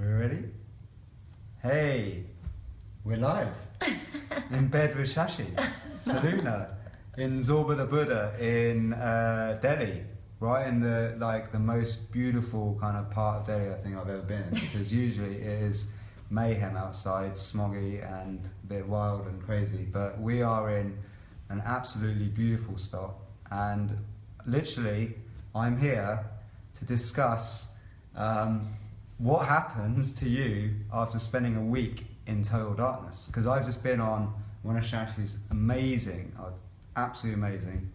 we ready? Hey, we're live. In bed with Shashi, Saluna, in Zorba the Buddha in Delhi, right in the most beautiful kind of part of Delhi I think I've ever been in, because usually it is mayhem outside, smoggy and a bit wild and crazy, but we are in an absolutely beautiful spot, and literally I'm here to discuss what happens to you after spending a week in total darkness, because I've just been on one of Shashi's amazing, absolutely amazing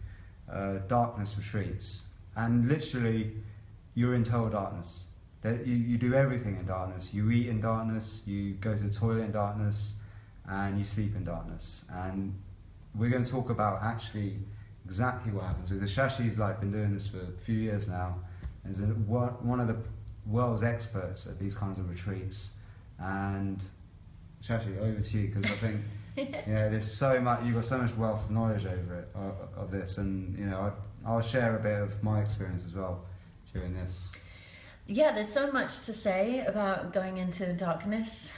darkness retreats, and literally you're in total darkness. You do everything in darkness. You eat in darkness, you go to the toilet in darkness, and you sleep in darkness. And we're going to talk about actually exactly what happens, because Shashi's been doing this for a few years now, and is one of the world's experts at these kinds of retreats. And Shashi, over to you, because I think there's so much, you've got so much wealth of knowledge over it, of this, and I'll share a bit of my experience as well during this. Yeah, there's so much to say about going into darkness.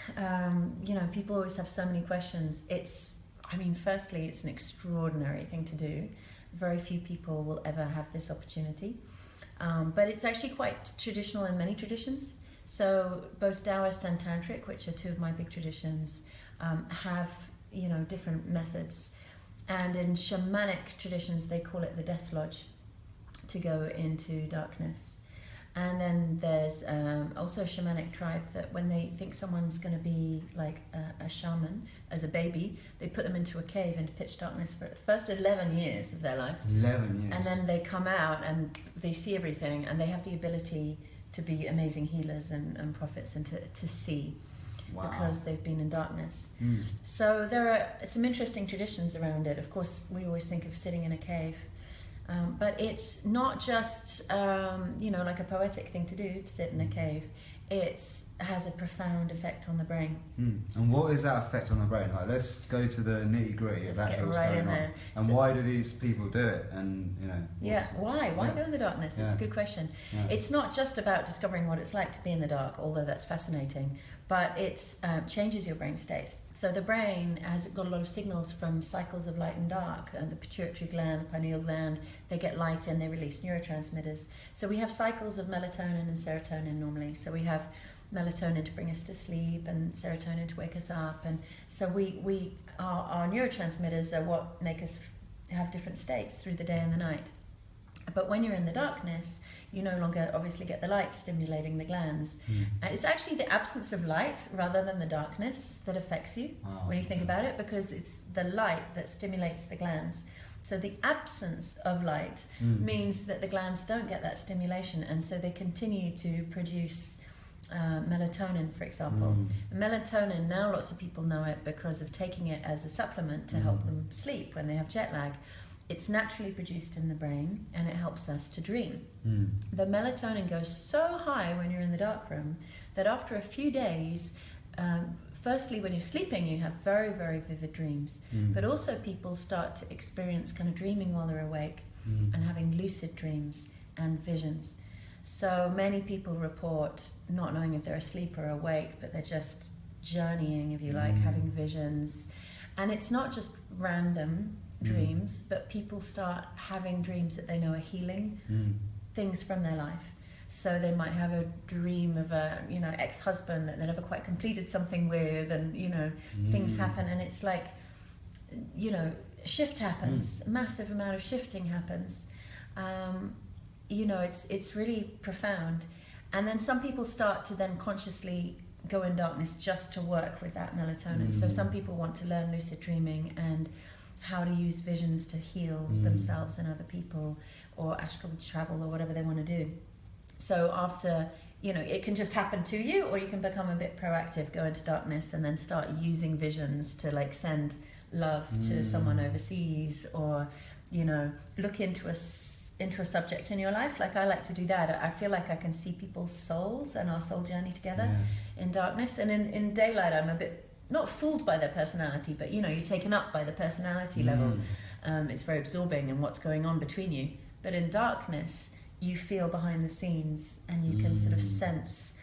People always have so many questions. Firstly, it's an extraordinary thing to do. Very few people will ever have this opportunity. But it's actually quite traditional in many traditions. So both Taoist and Tantric, which are two of my big traditions, have different methods. And in shamanic traditions, they call it the death lodge, to go into darkness. And then there's also a shamanic tribe that when they think someone's going to be like a shaman as a baby, they put them into a cave into pitch darkness for the first 11 years of their life. 11 years. And then they come out and they see everything, and they have the ability to be amazing healers and prophets, and to see. Wow. Because they've been in darkness. So there are some interesting traditions around it. Of course, we always think of sitting in a cave. But it's not just, like a poetic thing to do, to sit in a cave. It has a profound effect on the brain. And what is that effect on the brain? Let's go to the nitty gritty of actually what's going on. And so, why do these people do it? And why go in the darkness? It's a good question. Yeah. It's not just about discovering what it's like to be in the dark, although that's fascinating, but it changes your brain state. So the brain has got a lot of signals from cycles of light and dark, and the pituitary gland, the pineal gland, they get light and they release neurotransmitters. So we have cycles of melatonin and serotonin normally. So we have melatonin to bring us to sleep and serotonin to wake us up. And so our neurotransmitters are what make us have different states through the day and the night. But when you're in the darkness, you no longer obviously get the light stimulating the glands. And it's actually the absence of light rather than the darkness that affects you when you think about it, because it's the light that stimulates the glands. So the absence of light means that the glands don't get that stimulation, and so they continue to produce melatonin, for example. Melatonin, now lots of people know it because of taking it as a supplement to help them sleep when they have jet lag. It's naturally produced in the brain, and it helps us to dream. The melatonin goes so high when you're in the dark room that after a few days, firstly, when you're sleeping, you have very, very vivid dreams. But also people start to experience kind of dreaming while they're awake and having lucid dreams and visions. So many people report not knowing if they're asleep or awake, but they're just journeying, if you like, having visions. And it's not just random dreams, but people start having dreams that they know are healing things from their life. So they might have a dream of a ex-husband that they never quite completed something with, and things happen, and it's like shift happens, a massive amount of shifting happens. It's really profound. And then some people start to then consciously go in darkness just to work with that melatonin. So some people want to learn lucid dreaming and how to use visions to heal themselves and other people, or astral travel, or whatever they want to do. So after, it can just happen to you, or you can become a bit proactive, go into darkness, and then start using visions to send love to someone overseas, or look into a subject in your life. I like to do that. I feel like I can see people's souls and our soul journey together in darkness. And in daylight, I'm a bit not fooled by their personality, but you're taken up by the personality level. It's very absorbing and what's going on between you. But in darkness, you feel behind the scenes, and you can sort of sense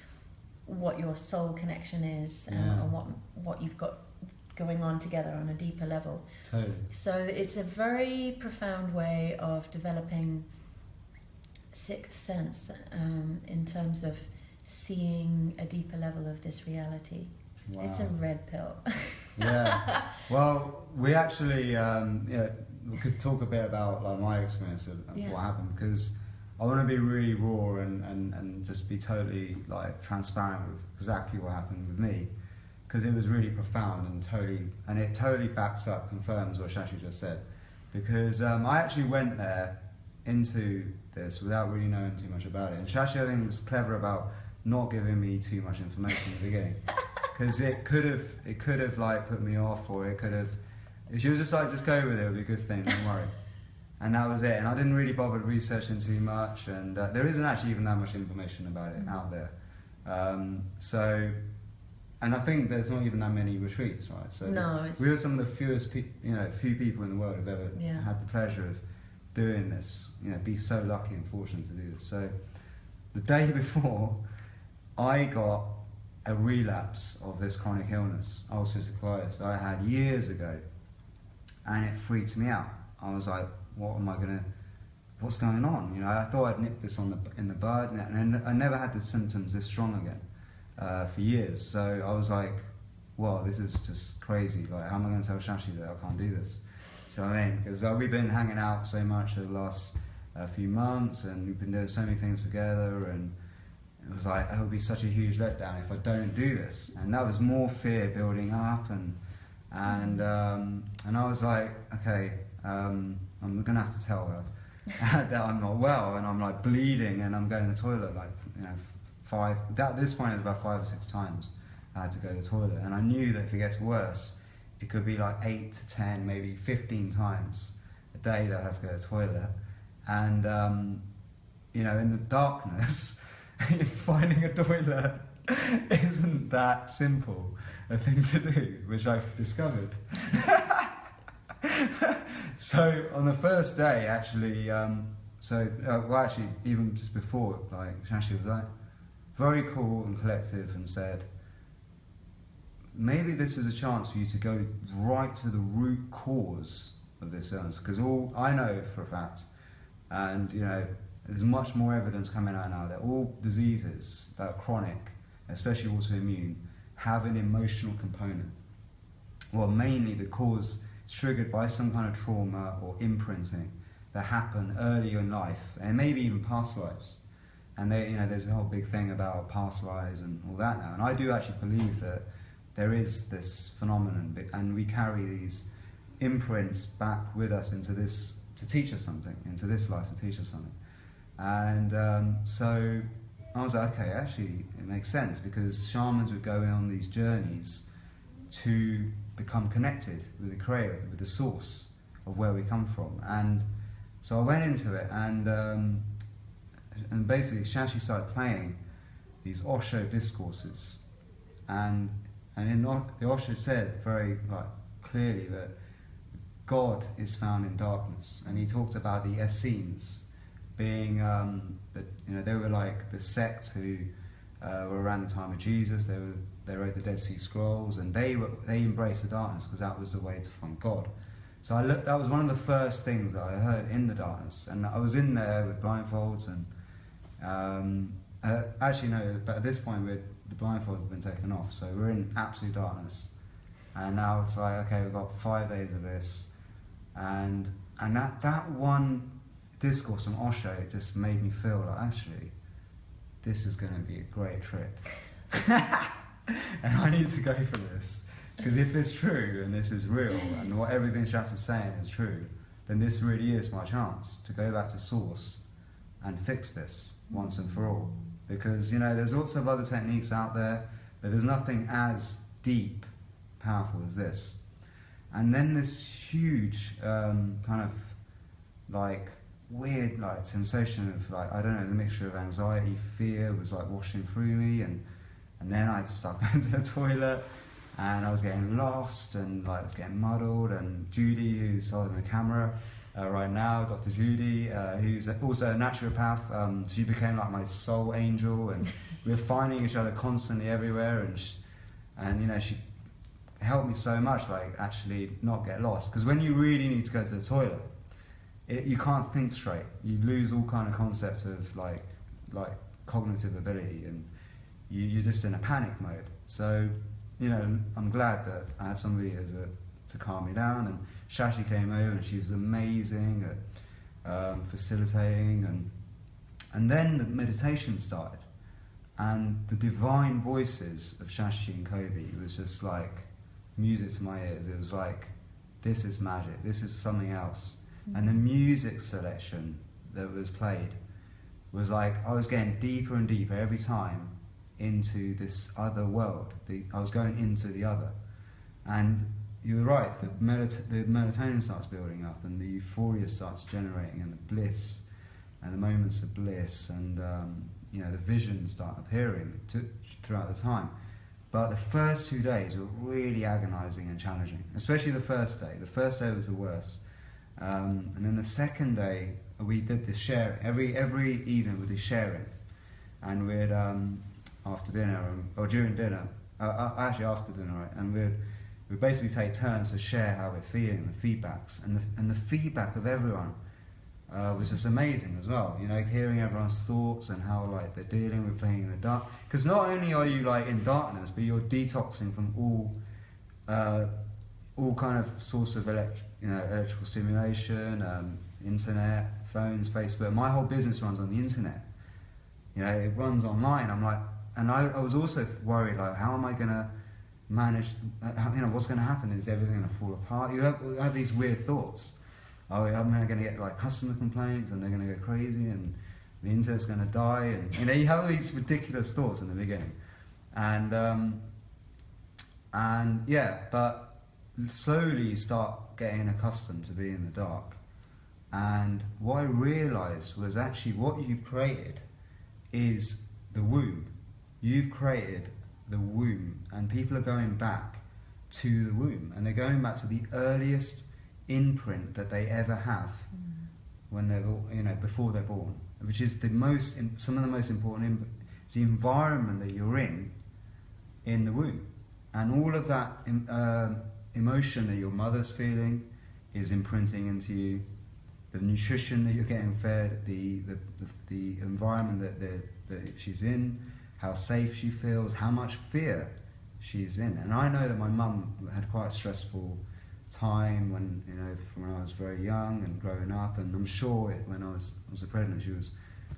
what your soul connection is, and what you've got going on together on a deeper level. Totally. So it's a very profound way of developing sixth sense, in terms of seeing a deeper level of this reality. Wow. It's a red pill. Yeah. Well, we actually, we could talk a bit about like my experience of what happened, because I want to be really raw and just be totally like transparent with exactly what happened with me, because it was really profound and it totally backs up, confirms what Shashi just said, because I actually went there into this without really knowing too much about it, and Shashi I think was clever about not giving me too much information in the beginning, because it could have like put me off, or it could have, she was just like, just go with it, it'll be a good thing, don't worry. And that was it, and I didn't really bother researching too much, and there isn't actually even that much information about it out there. And I think there's not even that many retreats, right? So no, we were some of the few people in the world who've ever had the pleasure of doing this. Be so lucky and fortunate to do this. So the day before, I got a relapse of this chronic illness, ulcerative colitis, that I had years ago, and it freaked me out. I was like, what's going on? I thought I'd nipped this in the bud, and I never had the symptoms this strong again for years. So I was like, well, this is just crazy. Like, how am I going to tell Shashi that I can't do this? Do you know what I mean? Because we've been hanging out so much over the last few months, and we've been doing so many things together, and it was like, it would be such a huge letdown if I don't do this. And that was more fear building up, and I was like, okay, I'm gonna have to tell her that I'm not well, and I'm like bleeding, and I'm going to the toilet like at this point it was about 5 or 6 times I had to go to the toilet, and I knew that if it gets worse, it could be like 8 to 10, maybe 15 times a day that I have to go to the toilet. And in the darkness, finding a toilet isn't that simple a thing to do, which I've discovered. So on the first day, actually, actually even just before, like Shashi was like very cool and collective and said, maybe this is a chance for you to go right to the root cause of this illness, because all I know for a fact, and there's much more evidence coming out now, that all diseases that are chronic, especially autoimmune, have an emotional component. Well, mainly the cause is triggered by some kind of trauma or imprinting that happen early in life, and maybe even past lives. And there's a whole big thing about past lives and all that now. And I do actually believe that there is this phenomenon, and we carry these imprints back with us into this to teach us something, into this life to teach us something. And so I was like, okay, actually it makes sense, because shamans would go on these journeys to become connected with the creator, with the source of where we come from. And so I went into it, and basically Shashi started playing these Osho discourses, and the Osho said very clearly that God is found in darkness, and he talked about the Essenes being they were like the sect who were around the time of Jesus. They wrote the Dead Sea Scrolls, and they embraced the darkness because that was the way to find God. So that was one of the first things that I heard in the darkness, and I was in there with blindfolds, and actually no, but at this point the blindfolds have been taken off, so we're in absolute darkness. And now it's like, okay, we've got 5 days of this, and that one discourse on Osho just made me feel like, actually, this is going to be a great trip. And I need to go for this, because if it's true and this is real and what everything Shash is saying is true, then this really is my chance to go back to source and fix this once and for all. Because there's lots of other techniques out there, but there's nothing as deep, powerful as this. And then this huge kind of weird sensation of the mixture of anxiety, fear was washing through me, and then I had to start going to the toilet, and I was getting lost, and I was getting muddled. And Judy, who's holding the camera right now, Dr. Judy, who's also a naturopath, she became like my soul angel, and we were finding each other constantly everywhere, and you know, she helped me so much, like actually not get lost. Because when you really need to go to the toilet, you can't think straight. You lose all kind of concepts of like cognitive ability, and you're just in a panic mode. So, you know, I'm glad that I had somebody to calm me down, and Shashi came over and she was amazing at facilitating, and then the meditation started, and the divine voices of Shashi and Kobe, it was just like music to my ears. It was like, this is magic, this is something else. And the music selection that was played was like, I was getting deeper and deeper every time into this other world. I was going into the other. And you were right, the melatonin starts building up, and the euphoria starts generating, and the bliss, and the moments of bliss, and you know, the visions start appearing throughout the time. But the first 2 days were really agonizing and challenging, especially the first day. The first day was the worst. And then the second day, we did this sharing. Every evening we did sharing. And we'd, after dinner, or during dinner, actually after dinner, right? And we'd basically take turns to share how we're feeling, the feedbacks. And the feedback of everyone was just amazing as well. You know, hearing everyone's thoughts and how like they're dealing with being in the dark. Because not only are you like in darkness, but you're detoxing from all kind of source of electrical stimulation, internet, phones, Facebook. My whole business runs on the internet. You know, it runs online. I'm like, and I was also worried, like, how am I going to manage, you know, what's going to happen? Is everything going to fall apart? You have these weird thoughts. Oh, am I going to get like customer complaints, and they're going to go crazy, and the internet's going to die, and you know, you have all these ridiculous thoughts in the beginning, and yeah, but slowly you start getting accustomed to being in the dark. And what I realised was actually what you've created is the womb. You've created the womb, and people are going back to the womb, and they're going back to the earliest imprint that they ever have when they're, you know, before they're born, which is some of the most important. It's the environment that you're in the womb, and all of that emotion that your mother's feeling is imprinting into you. The nutrition that you're getting fed, the environment that she's in, how safe she feels, how much fear she's in. And I know that my mum had quite a stressful time when, you know, from when I was very young and growing up, and I'm sure when I was pregnant, she was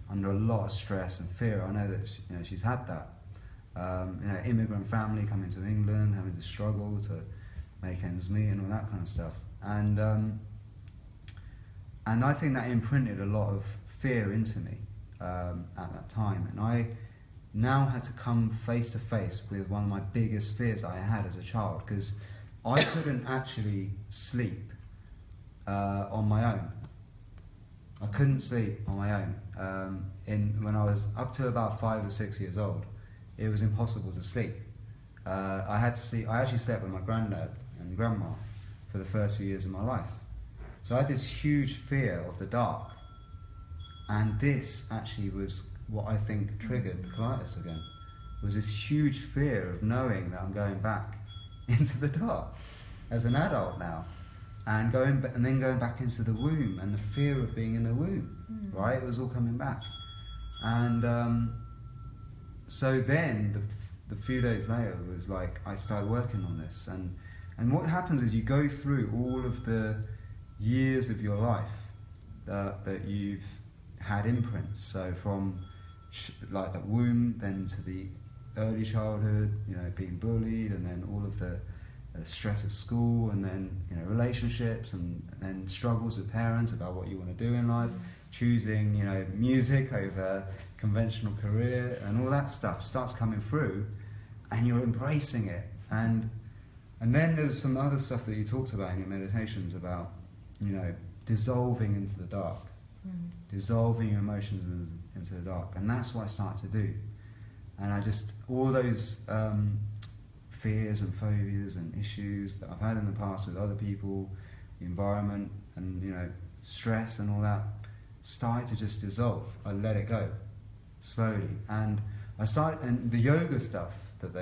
under a lot of stress and fear. I know that she, you know, she's had that. You know, immigrant family coming to England, having to struggle to make ends meet and all that kind of stuff. And I think that imprinted a lot of fear into me at that time. And I now had to come face to face with one of my biggest fears I had as a child, because I couldn't actually sleep on my own. I couldn't sleep on my own. When I was up to about 5 or 6 years old, it was impossible to sleep. I had to sleep. I actually slept with my granddad and grandma for the first few years of my life. So I had this huge fear of the dark, and this actually was what I think triggered the colitis again. It was this huge fear of knowing that I'm going back into the dark as an adult now, and then going back into the womb, and the fear of being in the womb, right? It was all coming back. And so then the few days later was like I started working on this, and what happens is you go through all of the years of your life that you've had imprints. So from like the womb, then to the early childhood, you know, being bullied, and then all of the stress at school, and then, you know, relationships, and then struggles with parents about what you want to do in life, choosing, you know, music over conventional career, and all that stuff starts coming through, and you're embracing it. And then there's some other stuff that you talked about in your meditations about, you know, dissolving into the dark, dissolving your emotions into the dark, and that's what I started to do. And I just, all those fears and phobias and issues that I've had in the past with other people, the environment, and, you know, stress and all that, started to just dissolve. I let it go slowly, and I started, and the yoga stuff that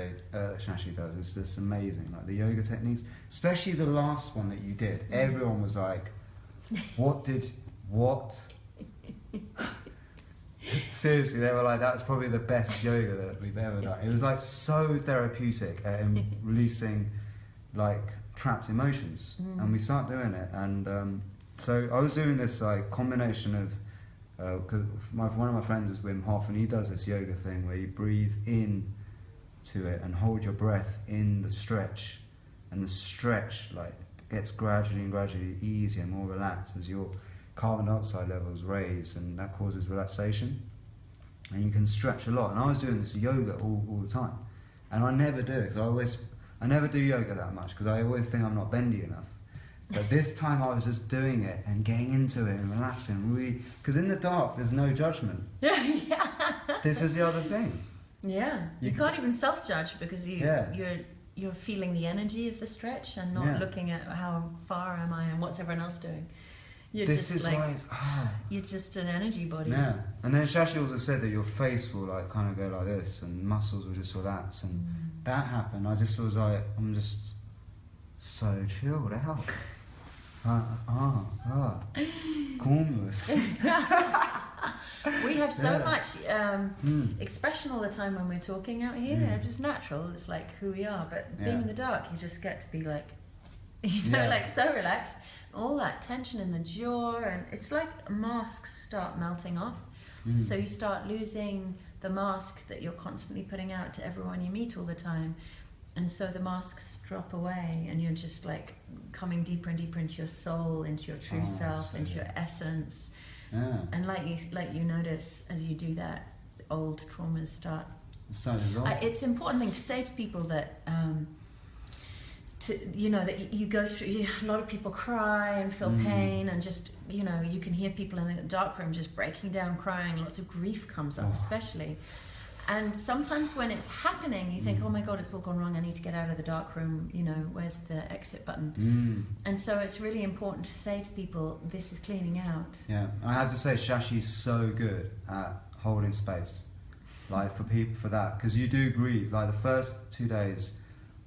Shashi does is just amazing. Like the yoga techniques, especially the last one that you did. Everyone was like, what? Seriously, they were like, that's probably the best yoga that we've ever done. It was like so therapeutic at releasing like trapped emotions. And we started doing it, and so I was doing this like combination of, because one of my friends is Wim Hof, and he does this yoga thing where you breathe in to it and hold your breath in the stretch, and the stretch like gets gradually and gradually easier and more relaxed as your carbon dioxide levels raise, and that causes relaxation, and you can stretch a lot. And I was doing this yoga all the time, and I never do it because I never do yoga that much because I always think I'm not bendy enough. But this time I was just doing it and getting into it and relaxing, really, because in the dark there's no judgment. Yeah. This is the other thing. Yeah, you can't even self-judge because you're feeling the energy of the stretch and not looking at how far am I and what's everyone else doing. You're you're just an energy body. Yeah, and then Shashi also said that your face will like kind of go like this and muscles will just relax, and that happened. I just was like, I'm just so chilled out. Calmness. We have so much expression all the time when we're talking out here. It's just natural. It's like who we are. But being in the dark, you just get to be like, like so relaxed. All that tension in the jaw, and it's like masks start melting off. So you start losing the mask that you're constantly putting out to everyone you meet all the time. And so the masks drop away, and you're just like coming deeper and deeper into your soul, into your true self, into your essence. Yeah. And like you notice as you do that, old traumas start. It's an important thing to say to people that that you go through. A lot of people cry and feel pain, and just you can hear people in the dark room just breaking down, crying. Lots of grief comes up, especially. And sometimes when it's happening, you think, oh my God, it's all gone wrong. I need to get out of the dark room. Where's the exit button? And so it's really important to say to people, this is cleaning out. Yeah, I have to say, Shashi's so good at holding space, like for people, for that, because you do grieve. Like the first 2 days,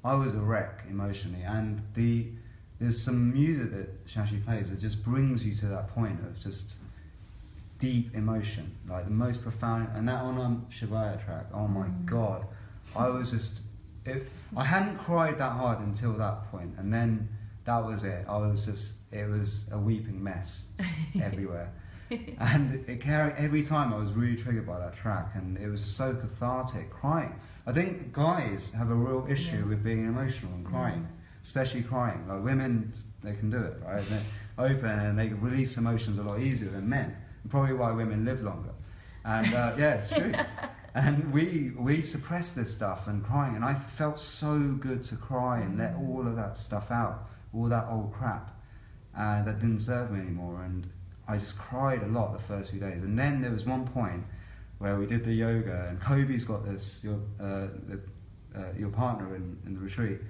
I was a wreck emotionally, and there's some music that Shashi plays that just brings you to that point of just deep emotion, like the most profound. And that on Shivaya track, oh my God, I was just, I hadn't cried that hard until that point, and then that was it. It was a weeping mess everywhere. And it carried, every time I was really triggered by that track, and it was just so cathartic, crying. I think guys have a real issue with being emotional and crying, especially crying. Like women, they can do it, right? They're open and they release emotions a lot easier than men. Probably why women live longer. And it's true. And we suppress this stuff and crying, and I felt so good to cry and let all of that stuff out, all that old crap that didn't serve me anymore. And I just cried a lot the first few days. And then there was one point where we did the yoga, and Kobe's got this, your partner in the retreat,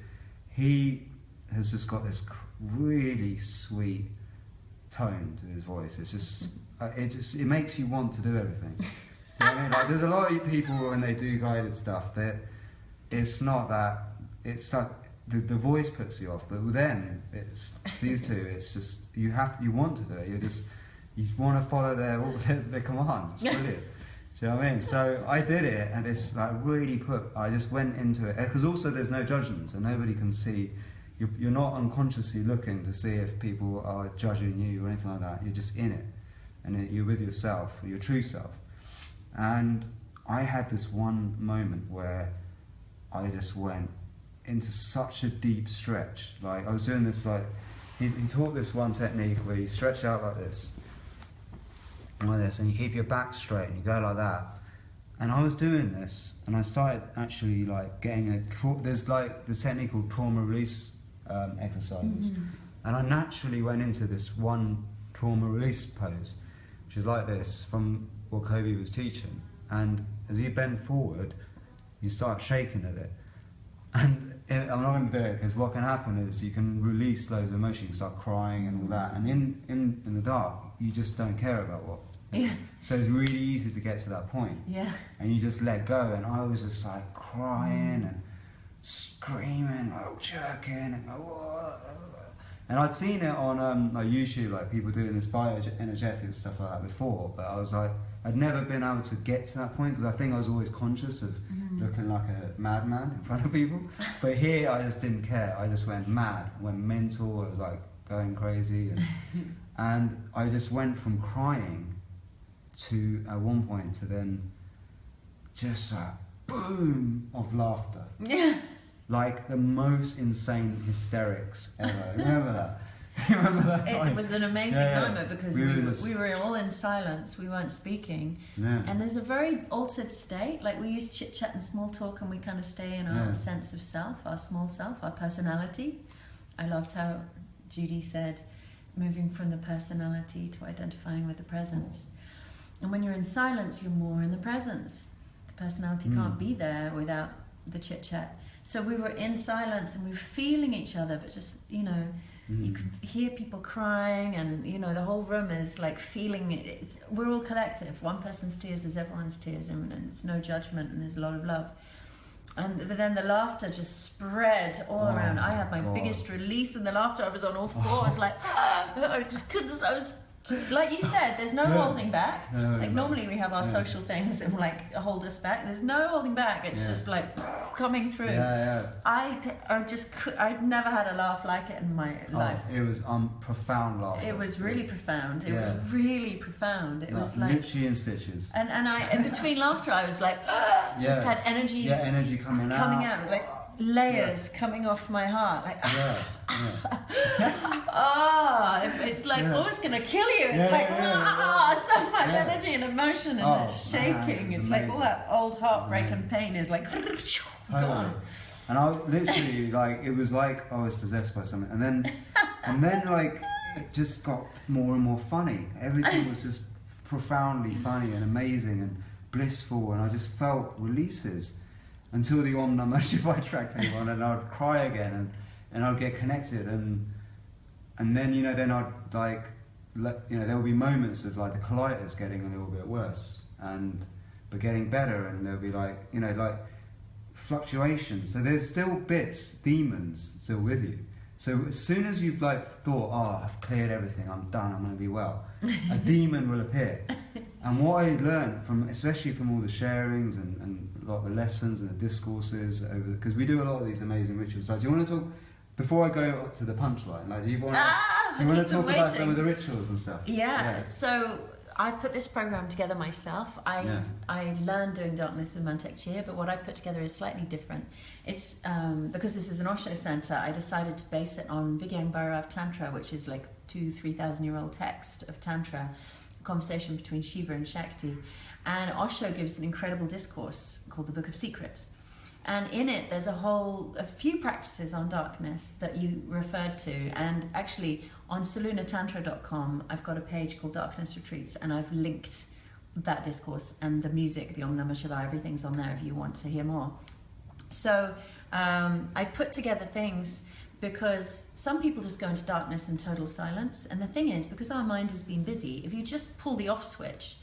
he has just got this really sweet tone to his voice. It's just it makes you want to do everything. You know what I mean? Like there's a lot of people when they do guided stuff that it's not that, it's like the voice puts you off, but with them it's these two, it's just you want to do it. You want to follow their commands. It's brilliant. Do you know what I mean? So I did it, and it's like I just went into it, because also there's no judgment, so nobody can see. You're not unconsciously looking to see if people are judging you or anything like that. You're just in it, and you're with yourself, your true self. And I had this one moment where I just went into such a deep stretch. Like I was doing this, like he taught this one technique where you stretch out like this, and you keep your back straight, and you go like that. And I was doing this, and I started actually like getting there's like this technique called trauma release exercises, and I naturally went into this one trauma release pose, which is like this, from what Kobe was teaching. And as you bend forward, you start shaking a bit. And I'm not going to do it, because what can happen is you can release loads of emotion, you start crying and all that, and in the dark you just don't care about Yeah. So it's really easy to get to that point. Yeah. And you just let go, and I was just like crying and screaming, like jerking, and and I'd seen it on like YouTube, like people doing this bioenergetic stuff like that before, but I was like, I'd never been able to get to that point, because I think I was always conscious of looking like a madman in front of people. But here I just didn't care. I just went mad, went mental. I was like going crazy, and I just went from crying to, at one point, to then just a boom of laughter. Yeah. Like the most insane hysterics ever. Remember that? Remember that time? It was an amazing moment, because we were all in silence. We weren't speaking. Yeah. And there's a very altered state. Like, we use chit chat and small talk, and we kind of stay in our sense of self, our small self, our personality. I loved how Judy said, moving from the personality to identifying with the presence. And when you're in silence, you're more in the presence. The personality can't be there without the chit chat. So we were in silence, and we were feeling each other, but just, you know, you can hear people crying, and, you know, the whole room is like feeling it. We're all collective. One person's tears is everyone's tears, and it's no judgment, and there's a lot of love. And then the laughter just spread all around. I had my biggest release in the laughter. I was on all fours, like, I just couldn't, I was, like you said, there's no holding back. Normally we have our social things and like hold us back. There's no holding back. It's just like coming through. I'd never had a laugh like it in my life. It was profound laughter. It was really profound. It was really profound. It was like literally in stitches. And I, in between laughter, I was like, just had energy. Yeah, energy coming out. Like layers coming off my heart, like it's like almost gonna kill you. It's like so much energy and emotion, and that shaking. Man, it's amazing. like all that old heartbreak and pain is like gone. And I literally, like, it was like I was possessed by something, and then like it just got more and more funny. Everything was just profoundly funny and amazing and blissful, and I just felt releases. Until the Om Namah Shivaya track came on, and I'd cry again, and I'd get connected, and then, you know, then I'd like, you know, there would be moments of like the colitis getting a little bit worse, but getting better, and there'll be like, you know, like fluctuations. So there's still bits, demons still with you. So as soon as you've like thought, I've cleared everything, I'm done, I'm going to be well, a demon will appear. And what I learned from, especially from all the sharings and a lot of the lessons and the discourses, because we do a lot of these amazing rituals. Like, do you want to talk, before I go up to the punchline, like, do you want to talk about some of the rituals and stuff? Yeah. So I put this program together myself. I learned doing darkness with Mantak Chia, but what I put together is slightly different. It's because this is an Osho center, I decided to base it on Vigyang Bhairav Tantra, which is like 2,000-3,000 year old text of Tantra, a conversation between Shiva and Shakti. And Osho gives an incredible discourse called the Book of Secrets. And in it, there's a few practices on darkness that you referred to. And actually, on salunatantra.com, I've got a page called Darkness Retreats, and I've linked that discourse and the music, the Om Namah Shivaya, everything's on there if you want to hear more. So I put together things because some people just go into darkness and total silence. And the thing is, because our mind has been busy, if you just pull the off switch,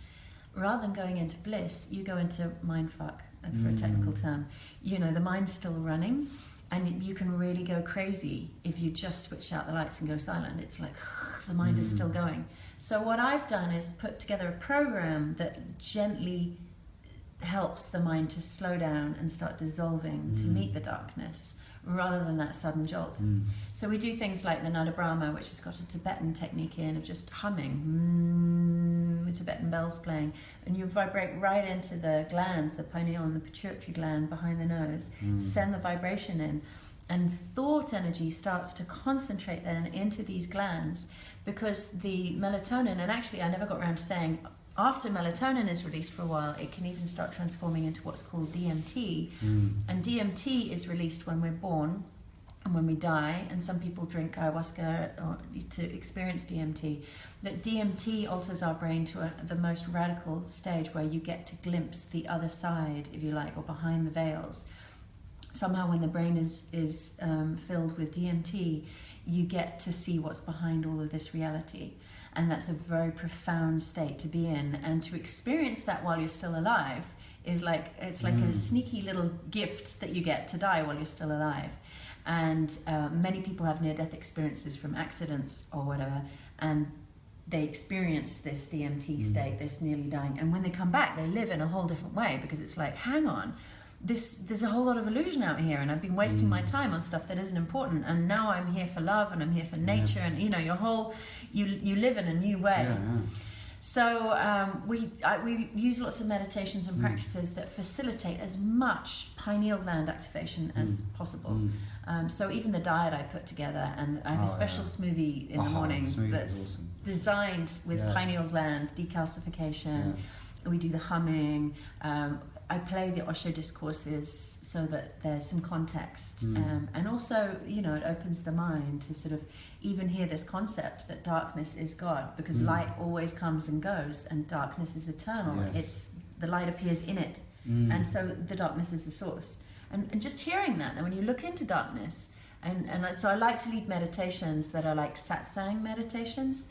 rather than going into bliss, you go into mindfuck, for a technical term. You know, the mind's still running, and you can really go crazy if you just switch out the lights and go silent. It's like, the mind is still going. So what I've done is put together a program that gently helps the mind to slow down and start dissolving to meet the darkness, rather than that sudden jolt. So we do things like the Nada Brahma, which has got a Tibetan technique in of just humming, with Tibetan bells playing, and you vibrate right into the glands, the pineal and the pituitary gland behind the nose, send the vibration in, and thought energy starts to concentrate then into these glands, because the melatonin, and actually I never got around to saying, after melatonin is released for a while, it can even start transforming into what's called DMT. And DMT is released when we're born and when we die, and some people drink ayahuasca to experience DMT. That DMT alters our brain to the most radical stage, where you get to glimpse the other side, if you like, or behind the veils. Somehow when the brain is filled with DMT, you get to see what's behind all of this reality. and that's a very profound state to be in, and to experience that while you're still alive is like, it's like a sneaky little gift that you get to die while you're still alive. And many people have near-death experiences from accidents or whatever, and they experience this DMT state, this nearly dying, and when they come back they live in a whole different way, because it's like, hang on, there's a whole lot of illusion out here, and I've been wasting my time on stuff that isn't important, and now I'm here for love, and I'm here for nature, and you know, your whole, you live in a new way. So we use lots of meditations and practices that facilitate as much pineal gland activation as possible. So even the diet I put together, and I have a special smoothie in the morning that's designed with pineal gland decalcification. We do the humming. I play the Osho discourses so that there's some context, and also, you know, it opens the mind to sort of even hear this concept that darkness is God, because light always comes and goes, and darkness is eternal. It's the light appears in it, and so the darkness is the source. And just hearing that, and when you look into darkness, and so I like to lead meditations that are like satsang meditations,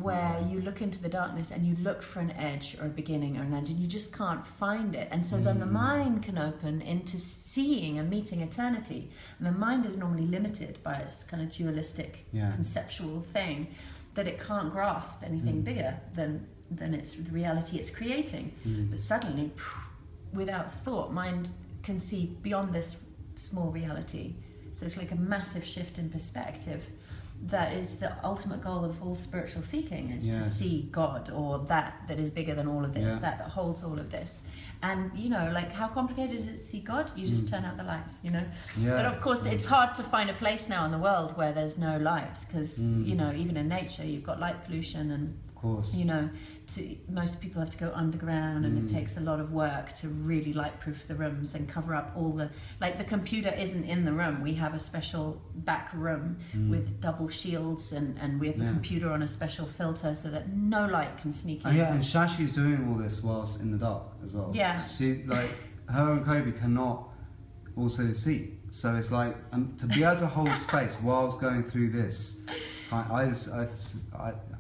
where you look into the darkness and you look for an edge or a beginning or an edge, and you just can't find it. And so then the mind can open into seeing and meeting eternity. And the mind is normally limited by its kind of dualistic conceptual thing, that it can't grasp anything bigger than it's the reality it's creating. But suddenly, without thought, mind can see beyond this small reality. So it's like a massive shift in perspective. That is the ultimate goal of all spiritual seeking, is to see God, or that is bigger than all of this, that holds all of this. And you know, like, how complicated is it to see God? You just turn out the lights, you know. But of course it's hard to find a place now in the world where there's no light, because you know, even in nature you've got light pollution, and you know, most people have to go underground, and it takes a lot of work to really light-proof the rooms and cover up all the, like, the computer isn't in the room. We have a special back room with double shields, and we have the computer on a special filter so that no light can sneak in. And Shashi's doing all this whilst in the dark as well. She, like, her and Kobe cannot also see, so it's like, to be able to hold space whilst going through this,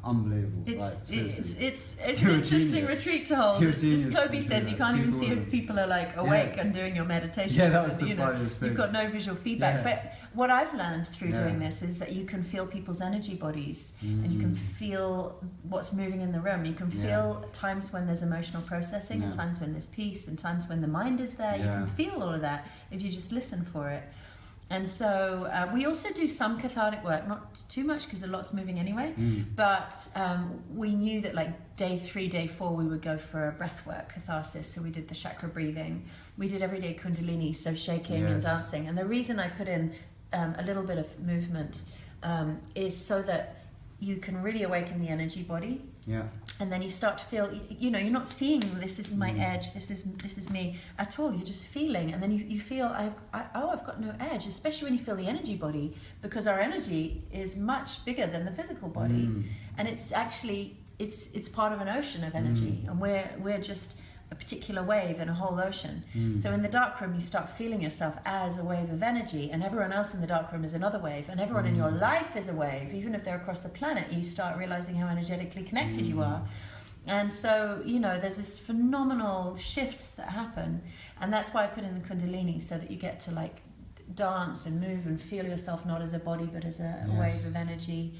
unbelievable. It's an interesting retreat to hold. As Kobe says, you can't even see if people are like awake and doing your meditation. That was the funniest thing. You've got no visual feedback. But what I've learned through doing this is that you can feel people's energy bodies, and you can feel what's moving in the room. You can feel times when there's emotional processing, and times when there's peace, and times when the mind is there. You can feel all of that if you just listen for it. And so we also do some cathartic work, not too much because a lot's moving anyway, but we knew that like day 3, day 4, we would go for a breath work, catharsis. So we did the chakra breathing. We did everyday kundalini, so shaking and dancing. And the reason I put in a little bit of movement is so that you can really awaken the energy body. And then you start to feel, you know, you're not seeing this is my edge, this is me at all. You're just feeling, and then you feel I've got no edge, especially when you feel the energy body, because our energy is much bigger than the physical body, and it's actually it's part of an ocean of energy, and we're just a particular wave in a whole ocean. So in the dark room you start feeling yourself as a wave of energy, and everyone else in the dark room is another wave, and everyone in your life is a wave. Even if they're across the planet, you start realizing how energetically connected you are. And so, you know, there's this phenomenal shifts that happen, and that's why I put in the kundalini, so that you get to like dance and move and feel yourself not as a body but as a wave of energy.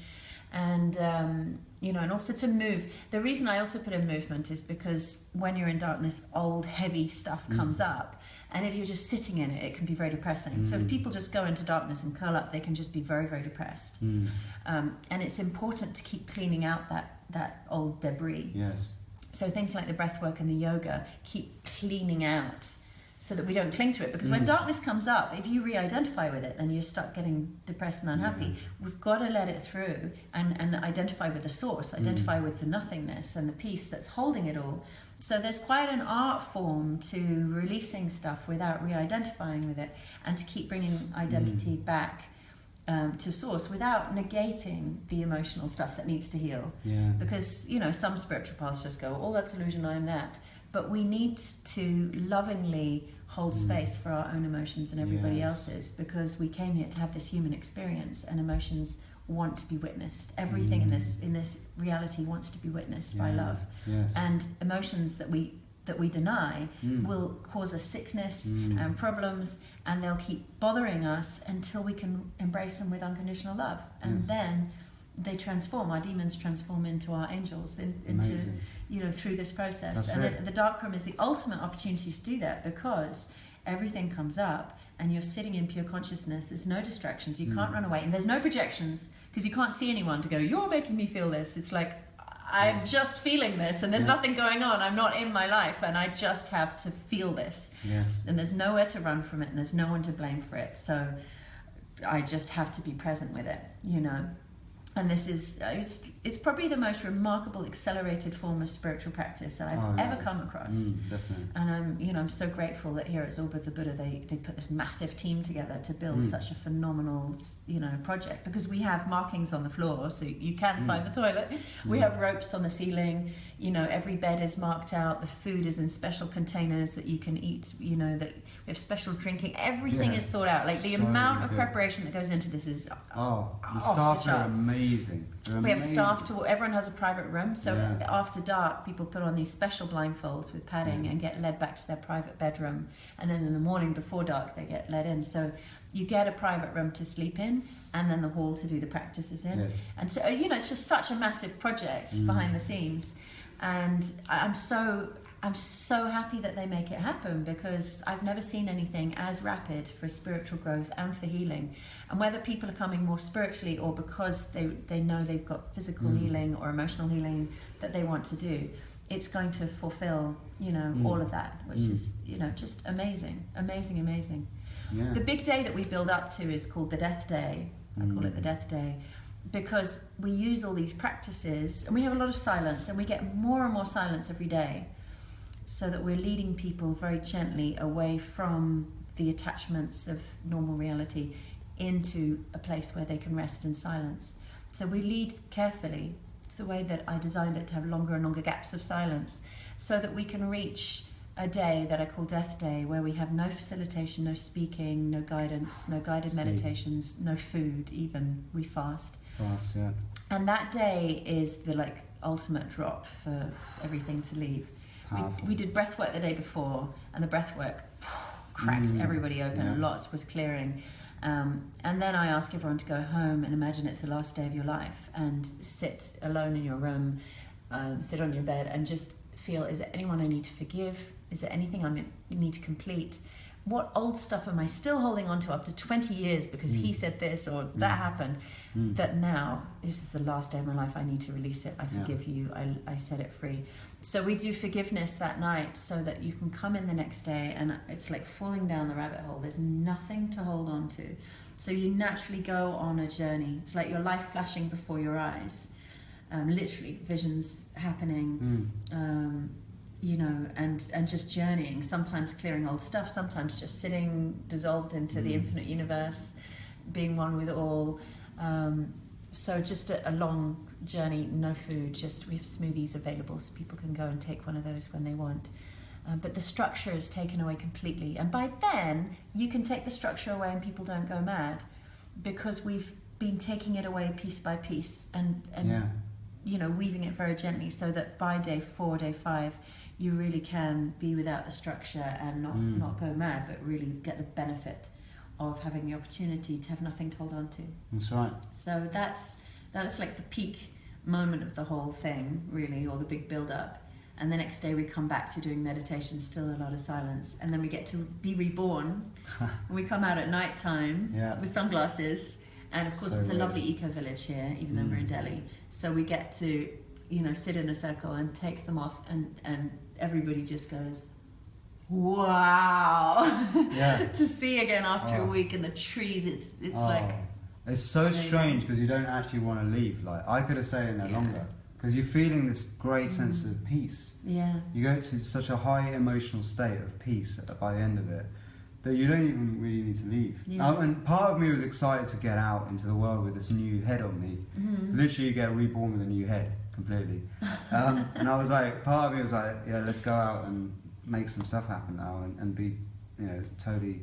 And you know, and also to move. The reason I also put in movement is because when you're in darkness, old heavy stuff comes up, and if you're just sitting in it, it can be very depressing. So if people just go into darkness and curl up, they can just be very, very depressed. And it's important to keep cleaning out that old debris. So things like the breath work and the yoga keep cleaning out, so that we don't cling to it. Because when darkness comes up, if you re-identify with it, then you start getting depressed and unhappy. We've got to let it through and identify with the source, identify with the nothingness and the peace that's holding it all. So there's quite an art form to releasing stuff without re-identifying with it, and to keep bringing identity back to source without negating the emotional stuff that needs to heal. Because, you know, some spiritual paths just go, oh, that's illusion, I'm that. But we need to lovingly hold space for our own emotions and everybody else's, because we came here to have this human experience, and emotions want to be witnessed. Everything in this reality wants to be witnessed by love. Yes. And emotions that we deny will cause us sickness and problems, and they'll keep bothering us until we can embrace them with unconditional love. And then they transform. Our demons transform into our angels, into through this process. The dark room is the ultimate opportunity to do that, because everything comes up and you're sitting in pure consciousness. There's no distractions. You can't run away, and there's no projections, because you can't see anyone to go, you're making me feel this. It's like, I'm just feeling this, and there's nothing going on. I'm not in my life, and I just have to feel this. Yes. And there's nowhere to run from it, and there's no one to blame for it. So I just have to be present with it, And this is, it's probably the most remarkable accelerated form of spiritual practice that I've ever come across. Definitely. And I'm so grateful that here at Zorba the Buddha, they put this massive team together to build such a phenomenal, project, because we have markings on the floor, so you can find the toilet. We have ropes on the ceiling, every bed is marked out, the food is in special containers that you can eat, that we have special drinking, everything is thought out. Like the amount of preparation that goes into this is the staff are amazing. We have staff everyone has a private room, so after dark people put on these special blindfolds with padding and get led back to their private bedroom, and then in the morning before dark they get led in. So you get a private room to sleep in, and then the hall to do the practices in. And so it's just such a massive project behind the scenes, and I'm so happy that they make it happen, because I've never seen anything as rapid for spiritual growth and for healing. And whether people are coming more spiritually or because they know they've got physical healing or emotional healing that they want to do, it's going to fulfill, all of that, which is, just amazing. Yeah. The big day that we build up to is called the Death Day. I call it the Death Day, because we use all these practices, and we have a lot of silence, and we get more and more silence every day, so that we're leading people very gently away from the attachments of normal reality into a place where they can rest in silence. So we lead carefully. It's the way that I designed it, to have longer and longer gaps of silence, so that we can reach a day that I call Death Day, where we have no facilitation, no speaking, no guidance, no guided meditations, no food even. We fast. And that day is the ultimate drop for everything to leave. We did breathwork the day before, and the breathwork cracked everybody open. Lots was clearing. And then I ask everyone to go home and imagine it's the last day of your life, and sit alone in your room, sit on your bed, and just feel, is there anyone I need to forgive? Is there anything I need to complete? What old stuff am I still holding on to after 20 years because he said this or that happened, that now, this is the last day of my life, I need to release it, I forgive you, I set it free. So we do forgiveness that night, so that you can come in the next day, and it's like falling down the rabbit hole. There's nothing to hold on to. So you naturally go on a journey. It's like your life flashing before your eyes. Literally, visions happening, and just journeying, sometimes clearing old stuff, sometimes just sitting dissolved into the infinite universe, being one with all. So just a long journey, no food, just we have smoothies available, so people can go and take one of those when they want. But the structure is taken away completely, and by then you can take the structure away and people don't go mad, because we've been taking it away piece by piece, and weaving it very gently, so that by day 4, day 5, you really can be without the structure and not go mad, but really get the benefit of having the opportunity to have nothing to hold on to. That's right. So that's like the peak moment of the whole thing, really, or the big build-up. And the next day we come back to doing meditation, still a lot of silence, and then we get to be reborn. And we come out at night time with sunglasses, and of course there's a lovely eco-village here, even though we're in Delhi. So we get to sit in a circle and take them off, and everybody just goes, wow. To see again after a week, and the trees, it's like, it's so amazing. Strange, because you don't actually want to leave. Like, I could have stayed in there longer, because you're feeling this great sense of peace. You go to such a high emotional state of peace by the end of it, that you don't even really need to leave. And part of me was excited to get out into the world with this new head on me. Literally, you get reborn with a new head completely. And I was like, part of me was like, let's go out and make some stuff happen now, and be totally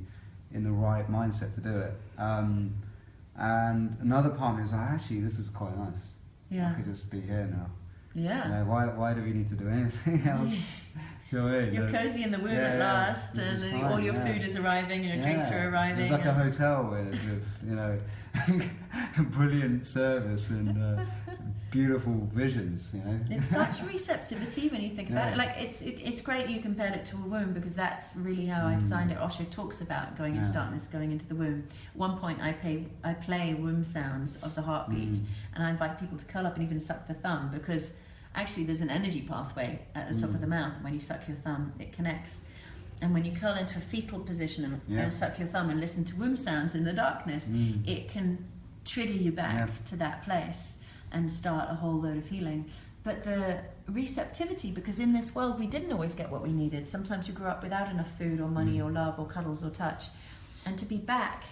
in the right mindset to do it. And another part of me was like, actually, this is quite nice. Yeah. I could just be here now. Yeah. You know, why do we need to do anything else? Do you know what I mean? You're cozy in the womb at last, and then all your food is arriving, and your drinks are arriving. It's like a hotel with you know, brilliant service and beautiful visions. You know, it's such receptivity when you think about it. Like it's great you compared it to a womb, because that's really how I designed it. Osho talks about going into darkness, going into the womb. At one point, I play womb sounds of the heartbeat, and I invite people to curl up and even suck the thumb, because actually there's an energy pathway at the top of the mouth, and when you suck your thumb it connects. And when you curl into a fetal position and suck your thumb and listen to womb sounds in the darkness, it can trigger you back to that place and start a whole load of healing. But the receptivity, because in this world we didn't always get what we needed. Sometimes we grew up without enough food or money or love or cuddles or touch, and to be back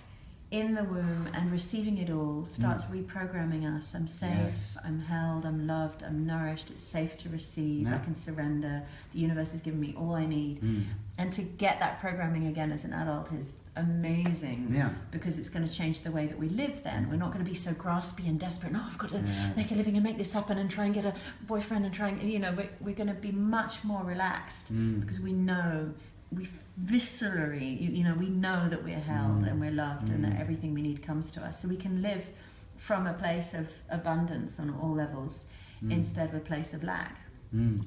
in the womb and receiving it all starts reprogramming us. I'm safe, I'm held, I'm loved, I'm nourished, it's safe to receive, I can surrender, the universe has given me all I need. And to get that programming again as an adult is amazing, because it's going to change the way that we live then. We're not going to be so graspy and desperate, no, I've got to make a living and make this happen and try and get a boyfriend and try and, you know, we're going to be much more relaxed, because we know, we viscerally, you know, we know that we're held and we're loved and that everything we need comes to us. So we can live from a place of abundance on all levels instead of a place of lack.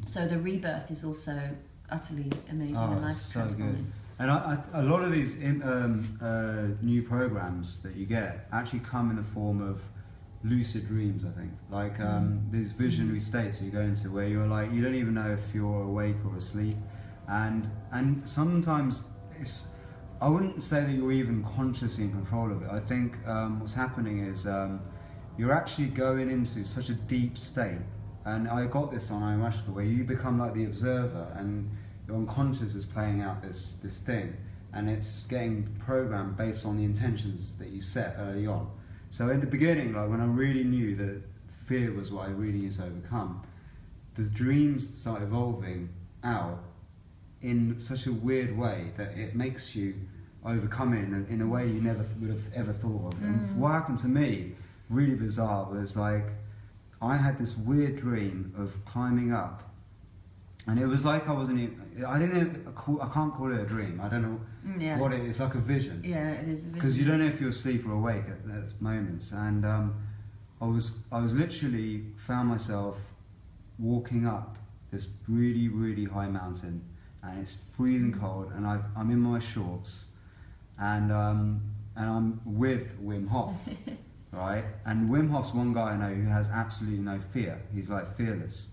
So the rebirth is also utterly amazing and life transforming. Good. And a lot of these new programs that you get actually come in the form of lucid dreams, I think. Like these visionary states that you go into where you're like, you don't even know if you're awake or asleep. And sometimes I wouldn't say that you're even consciously in control of it. I think what's happening is you're actually going into such a deep state. And I got this on ayahuasca, where you become like the observer and your unconscious is playing out this thing, and it's getting programmed based on the intentions that you set early on. So in the beginning, like when I really knew that fear was what I really needed to overcome, the dreams start evolving out in such a weird way that it makes you overcome it in a way you never would have ever thought of. And what happened to me, really bizarre, was like I had this weird dream of climbing up, and it was like I wasn't even, I can't call it a dream. I don't know what it is. It's like a vision. Yeah, it is a vision. Because you don't know if you're asleep or awake at moments. And I was literally found myself walking up this really, really high mountain, and it's freezing cold, and I'm in my shorts, and I'm with Wim Hof, right? And Wim Hof's one guy I know who has absolutely no fear. He's like fearless,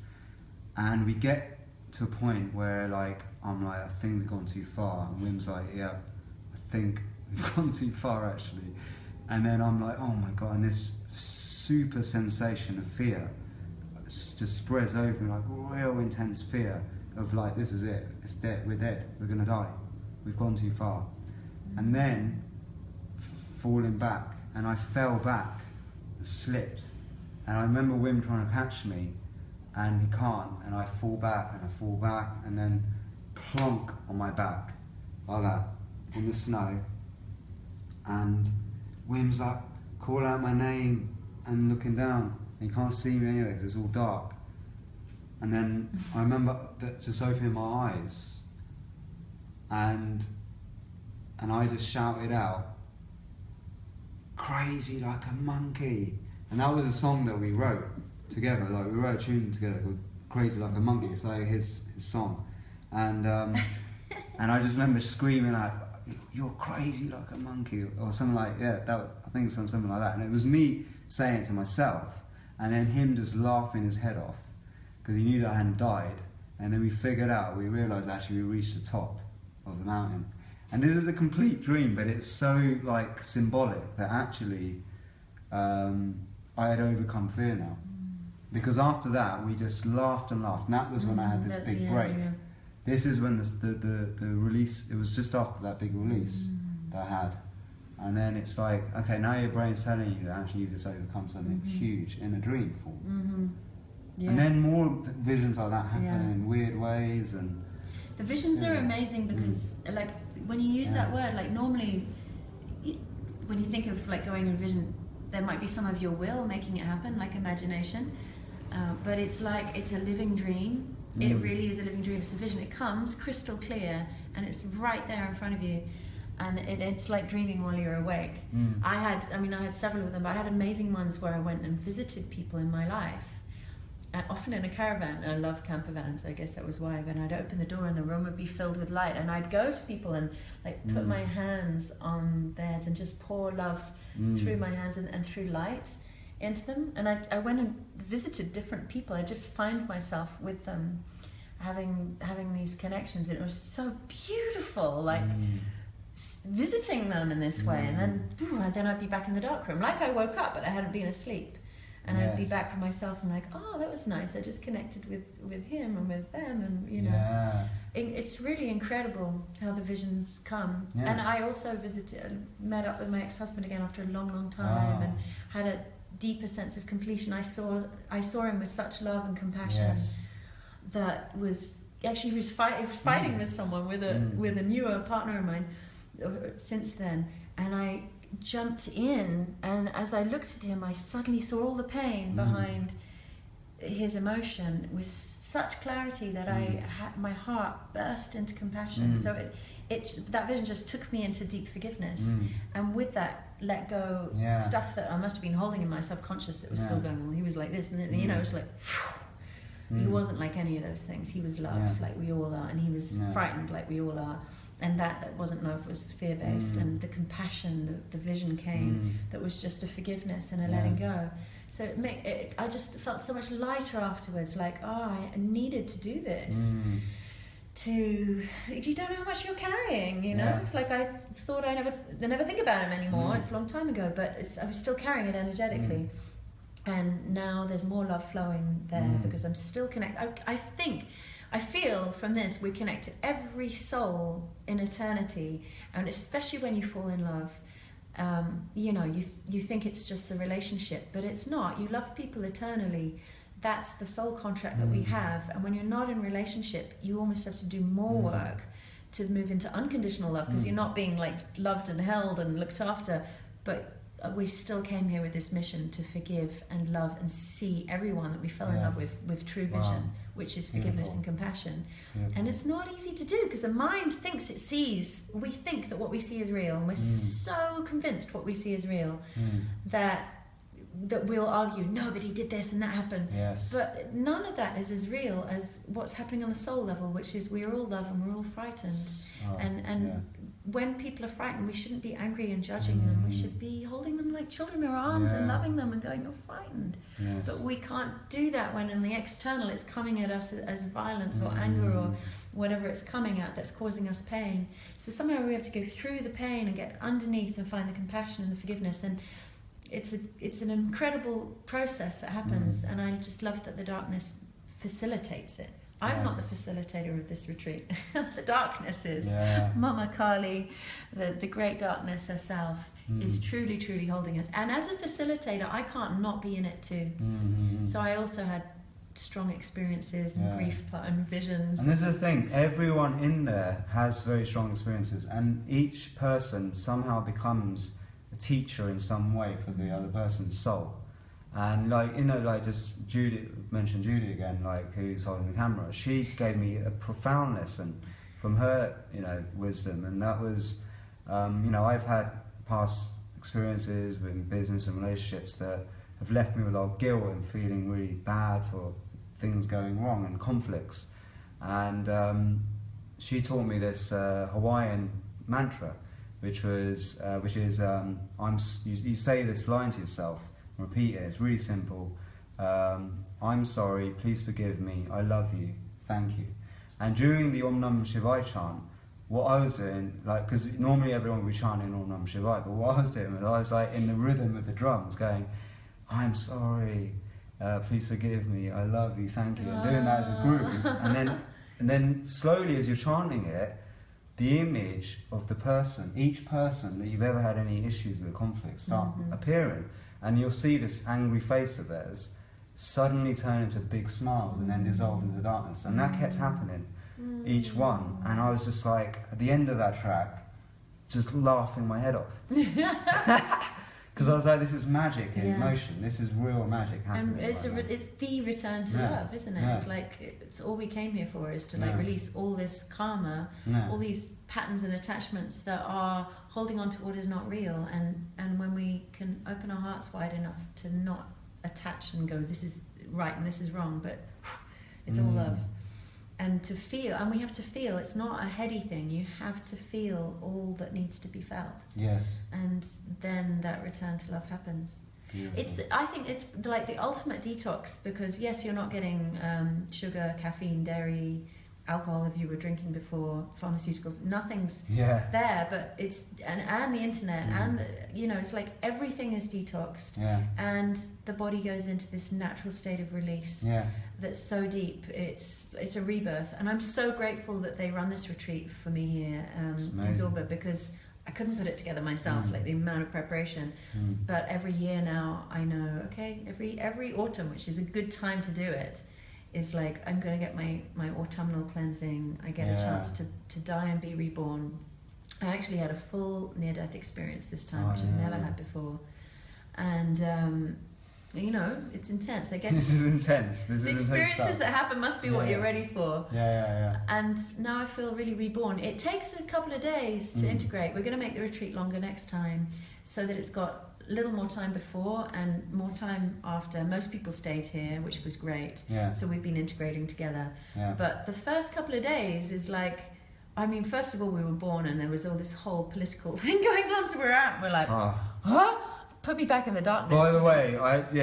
and we get to a point where like I'm like, I think we've gone too far, and Wim's like, yeah, I think we've gone too far actually, and then I'm like, oh my god, and this super sensation of fear just spreads over me, like real intense fear of like, this is it, it's dead, we're dead, we're gonna die, we've gone too far. And then falling back, and I fell back, slipped, and I remember Wim trying to catch me, and he can't, and I fall back, and then plonk on my back, like that, in the snow, and Wim's like, call out my name, and looking down, and he can't see me anyway, because it's all dark. And then I remember that just opening my eyes, and I just shouted out, "Crazy like a monkey," and that was a song that we wrote together. Like we wrote a tune together called "Crazy Like a Monkey." It's like his song, and I just remember screaming like, "You're crazy like a monkey," or something like I think something like that. And it was me saying it to myself, and then him just laughing his head off, because he knew that I hadn't died. And then we realised actually we reached the top of the mountain. And this is a complete dream, but it's so like symbolic that actually I had overcome fear now. Because after that we just laughed and laughed, and that was when I had this big break. Yeah. This is when the release, it was just after that big release that I had. And then it's like, okay, now your brain's telling you that actually you've just overcome something huge in a dream form. Yeah. And then more visions like that happen in weird ways. And the visions are amazing because like when you use that word, like normally when you think of like going in a vision, there might be some of your will making it happen, like imagination, but it's like it's a living dream. It really is a living dream. It's a vision. It comes crystal clear, and it's right there in front of you, and it's like dreaming while you're awake. I had several of them, but I had amazing ones where I went and visited people in my life, and often in a caravan. I love camper vans, I guess that was why. When I'd open the door and the room would be filled with light, and I'd go to people and like put my hands on their heads and just pour love through my hands and through light into them. And I went and visited different people. I just find myself with them having these connections. It was so beautiful, like visiting them in this way. And then I'd be back in the dark room, like I woke up but I hadn't been asleep, and I'd be back for myself and like, oh, that was nice, I just connected with him and with them, and you know, it's really incredible how the visions come. And I also met up with my ex-husband again after a long time, and had a deeper sense of completion. I saw him with such love and compassion that was actually, he was fighting with someone, with a newer partner of mine since then, and I jumped in, and as I looked at him I suddenly saw all the pain behind his emotion with such clarity that my heart burst into compassion. So that vision just took me into deep forgiveness, and with that let go stuff that I must have been holding in my subconscious that was still going on. He was like this, and then, you know, it was like he wasn't like any of those things. He was love, like we all are, and he was frightened like we all are, and that wasn't love, was fear-based. And the compassion, the vision came that was just a forgiveness and a letting go. So I just felt so much lighter afterwards, like, oh, I needed to do this. You don't know how much you're carrying, you know. It's like I thought I never think about him anymore. It's a long time ago, but I was still carrying it energetically. And now there's more love flowing there because I'm still connected. I feel from this we connect to every soul in eternity, and especially when you fall in love, you know, you think it's just the relationship, but it's not. You love people eternally. That's the soul contract that we have. And when you're not in relationship, you almost have to do more work to move into unconditional love, because you're not being like loved and held and looked after. But we still came here with this mission to forgive and love and see everyone that we fell in love with true vision, which is forgiveness and compassion. And it's not easy to do, because the mind thinks it sees. We think that what we see is real, and we're so convinced what we see is real that we'll argue, no, but he did this and that happened. But none of that is as real as what's happening on the soul level, which is we're all love and we're all frightened. When people are frightened, we shouldn't be angry and judging them. We should be holding them like children in our arms and loving them and going, you're frightened. But we can't do that when in the external it's coming at us as violence or anger or whatever it's coming at that's causing us pain. So somehow we have to go through the pain and get underneath and find the compassion and the forgiveness. And it's an incredible process that happens, and I just love that the darkness facilitates it. I'm not the facilitator of this retreat. The darkness is. Mama Kali, the great darkness herself, is truly, truly holding us. And as a facilitator, I can't not be in it too. So I also had strong experiences and grief and visions. And this is the thing, everyone in there has very strong experiences, and each person somehow becomes a teacher in some way for the other person's soul. And like, you know, like just Judy again, like who's holding the camera, she gave me a profound lesson from her, you know, wisdom. And that was, you know, I've had past experiences with business and relationships that have left me with a lot of guilt and feeling really bad for things going wrong and conflicts. And she taught me this Hawaiian mantra, which is you say this line to yourself, repeat it. It's really simple. I'm sorry, please forgive me, I love you, thank you. And during the Om Nam Shivaya chant, what I was doing, like, because normally everyone would be chanting Om Nam Shivaya, but what I was doing was I was like in the rhythm of the drums going, I'm sorry, please forgive me, I love you, thank you, and doing that as a groove. And then slowly as you're chanting it, the image of the person, each person that you've ever had any issues with, conflicts, start appearing. And you'll see this angry face of theirs suddenly turn into big smiles and then dissolve into darkness. And that kept happening, each one. And I was just like, at the end of that track, just laughing my head off. Because I was like, this is magic in motion. This is real magic happening. And it's the return to love, isn't it? It's like, it's all we came here for, is to like release all this karma, all these patterns and attachments that are holding on to what is not real. And when we can open our hearts wide enough to not attach and go, this is right and this is wrong, but it's all love. And to feel, and we have to feel, it's not a heady thing, you have to feel all that needs to be felt. Yes. And then that return to love happens. Beautiful. I think it's like the ultimate detox, because yes, you're not getting sugar, caffeine, dairy, alcohol if you were drinking before, pharmaceuticals, nothing's there, but it's, and the internet, and you know, it's like everything is detoxed, and the body goes into this natural state of release that's so deep. It's a rebirth, and I'm so grateful that they run this retreat for me here in Zorba, because I couldn't put it together myself, like the amount of preparation. But every year now I know, okay, every autumn, which is a good time to do it, is like, I'm going to get my autumnal cleansing. I get a chance to die and be reborn. I actually had a full near-death experience this time, which I've never had before. And, you know, it's intense. I guess this is intense. The experiences that happen must be what you're ready for. And now I feel really reborn. It takes a couple of days to integrate. We're going to make the retreat longer next time, so that it's got a little more time before and more time after. Most people stayed here, which was great. So we've been integrating together. But the first couple of days is like, I mean, first of all, we were born and there was all this whole political thing going on, so we're out and we're like, huh? Put me back in the darkness. By the way,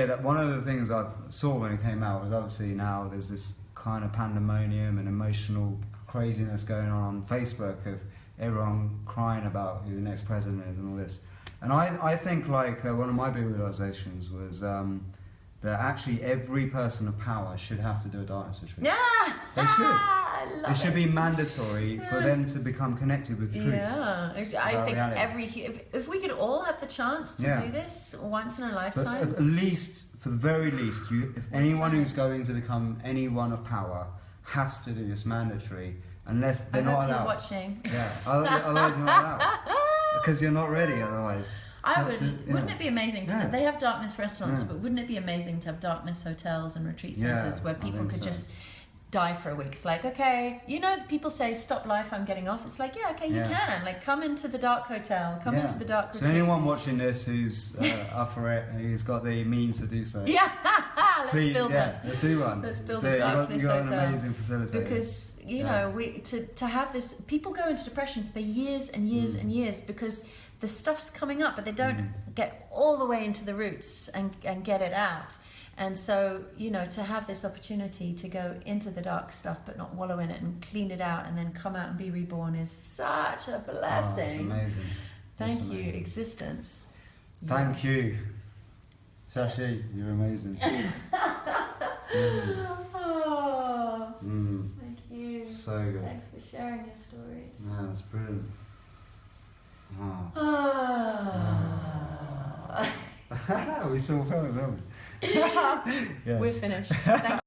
that one of the things I saw when it came out was, obviously now there's this kind of pandemonium and emotional craziness going on Facebook of everyone crying about who the next president is and all this. And I think, like, one of my big realizations was that actually every person of power should have to do a darkness retreat. They should. It should be mandatory for them to become connected with truth. I think if we could all have the chance to do this once in a lifetime. But at least, for the very least, if anyone who's going to become anyone of power has to do this mandatory, unless they're not allowed. Watching. Otherwise you're not allowed. Because you're not ready otherwise. Wouldn't it be amazing to they have darkness restaurants, but wouldn't it be amazing to have darkness hotels and retreat centres where people could just die for a week? It's like, okay, you know, people say stop life, I'm getting off. It's like, you can, like, come into the dark hotel, come into the dark retreat. So anyone watching this who's up for it, who's got the means to do so, let's build it. Let's do one. Let's build a darkness hotel. You got an amazing facility. Because you know, to have this, people go into depression for years and years and years because the stuff's coming up, but they don't get all the way into the roots and get it out. And so, you know, to have this opportunity to go into the dark stuff but not wallow in it and clean it out and then come out and be reborn is such a blessing. It's amazing. Thank you, existence. Thank you. Shashi, you're amazing. Thank you. So good. Thanks for sharing your stories. Yeah, that's brilliant. We saw film, haven't we? We're finished. Thank